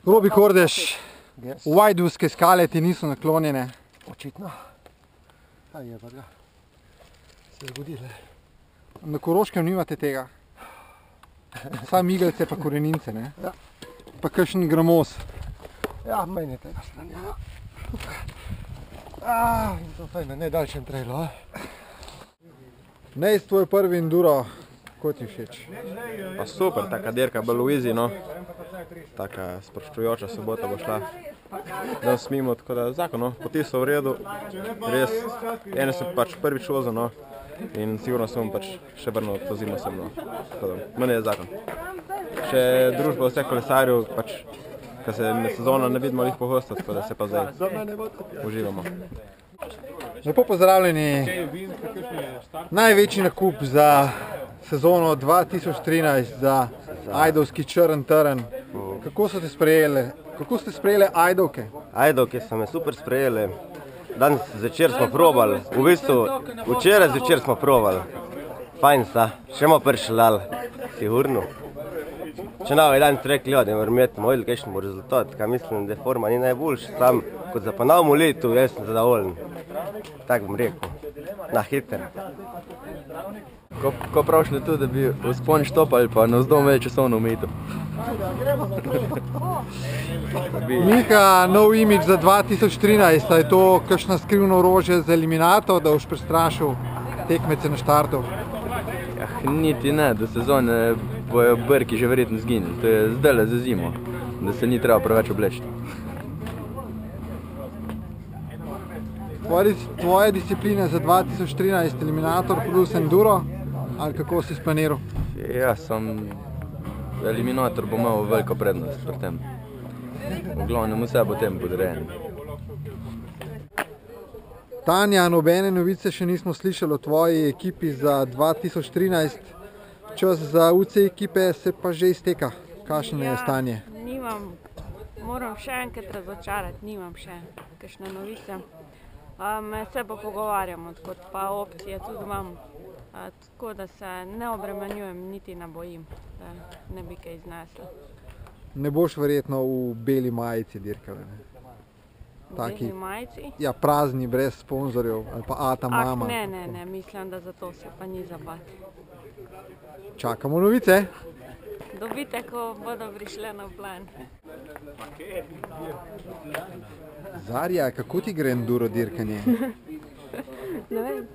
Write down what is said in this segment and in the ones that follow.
Robi Kordež, vajdovske skale ti niso naklonjene. Očitno. Kaj je pa ga? Se je zgodilo. Na Koroškem nimate tega. Sam igelce pa korenince, ne? Ja. Pa kakšen gramoz. Ja, meni je tega stranja. In to fajn na najdaljšem trailu, Nej, tvoj prvi enduro, kako ti všeč? Pa super, taka dirka bolj v easy, no. Taka sproščujoča sobota bo šla. Danes mimo, tako da zakon, no. Poti so v redu. Res, ene sem pač prvič vozil, no. In sigurno sem pač še vrnil to zimo sem, no. Tako da, meni je zakon. Še družba vseh kolesarjev, pač, ko se med sezono ne vidimo lih pogosto, tako da se pa zdaj uživamo. Lepo pozdravljeni. Največji nakup za sezono 2013 za ajdovski črn trn. Kako so te sprejeli? Kako ste sprejeli ajdovke? Ajdovke so me super sprejeli. Danes zvečer smo probali. V bistvu, včeraj zvečer smo probali. Fajn sta. Še bomo prišli, sigurno. Če novi dan rekli, da moram imeti moj kakšen bo rezultat, kaj mislim, da forma ni najboljša, sam kot za ponovno letu, jaz sem zadovoljen. Tako bom rekel, na hiter. Ko pravšli tu, da bi vzpon štopali, pa navzdol imeli časovno omejitev. Miha, nov imidž za 2013, a je to kakšna skrivno orožje za eliminator, da boš prestrašil tekmece na štartu? Niti ne, do sezone bojo brki že verjetno zginili. To je zdajle za zimo, da se ni treba preveč obleči. Tvoje discipline za 2013 eliminator plus enduro, ali kako si splaniral? Ja, eliminator bo imel veliko prednost pri tem. V glavnem vse bo tem podrejen. Tanja, nobene novice še nismo slišali o tvoji ekipi za 2013. Čas za UC ekipe se pa že izteka. Kakšno je stanje? Nimam, moram še enkrat razočarati, nimam še kakšne novice. Se pa pogovarjamo, kot pa opcije tudi imam. Tako da se ne obremenjujem, niti ne bojim, da ne bi kaj iznesla. Ne boš verjetno v beli majici dirkala, ne? Beli majici? Ja, prazni, brez sponzorjev, ali pa ata mama. Ne, mislim, da zato se pa ni zabati. Čakamo novice. Dobite, ko bodo prišle na plan. Zarja, kako ti gre enduro dirkanje? Ne vem.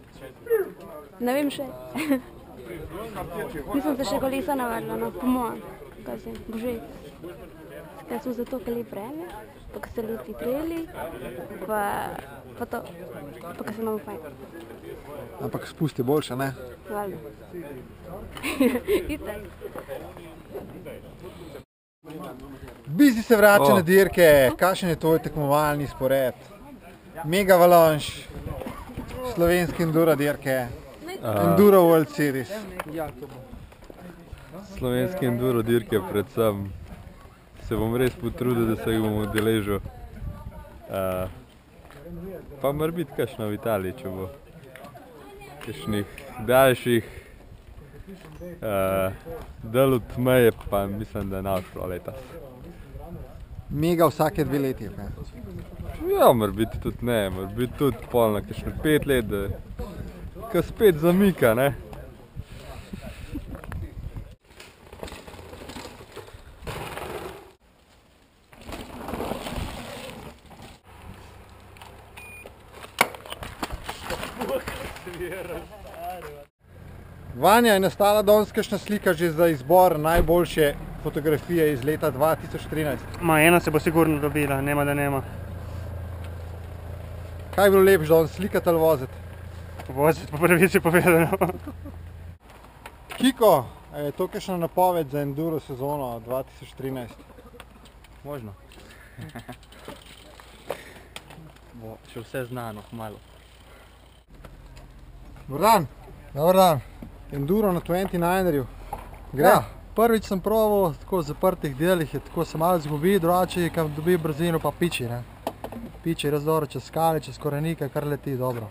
Ne vem še. Nisem se še kolesa navadila, no, po mojem. Kaj se, bože. Kaj smo zato kali vreme, pa ko se leti treli, pa to, pa ko se imamo fajn. Ampak spusti boljša, ne? Valjda. Itak. Bizi se vrača na dirke, kakšen je tvoj tekmovalni spored? Mega Valanš, slovenske enduro dirke, Enduro World Series. Slovenske enduro dirke predvsem se bom res potrudil, da se jih bom udeležil. Pa mora biti kakšna v Italiji, če bo kakšnih daljših del od meje, pa mislim, da ne bo šlo letos. Mega vsake 2 leti, ne? Ja, mora biti tudi ne, mora biti tudi pol na kakšne 5 let, da ko spet zamika, ne? Vanja, je nastala danes kakšna slika že za izbor najboljše fotografije iz leta 2013? Ena se bo sigurno dobila, nema da nema. Kaj je bilo lepše danes, slikati ali voziti? Voziti, po pravici povedano. Kiko, je to kakšna napoved za enduro sezono 2013? Možno. Bo še vse znano, malo. Dobar dan. Dobar dan. Enduro na 29-erju. Gre? Ja, prvič sem probal tako v zaprtih delih, tako se malo zgubi, drugače, ko dobi brzino pa piči, ne. Piči res dobro čez skale, čez korenike, kar leti dobro.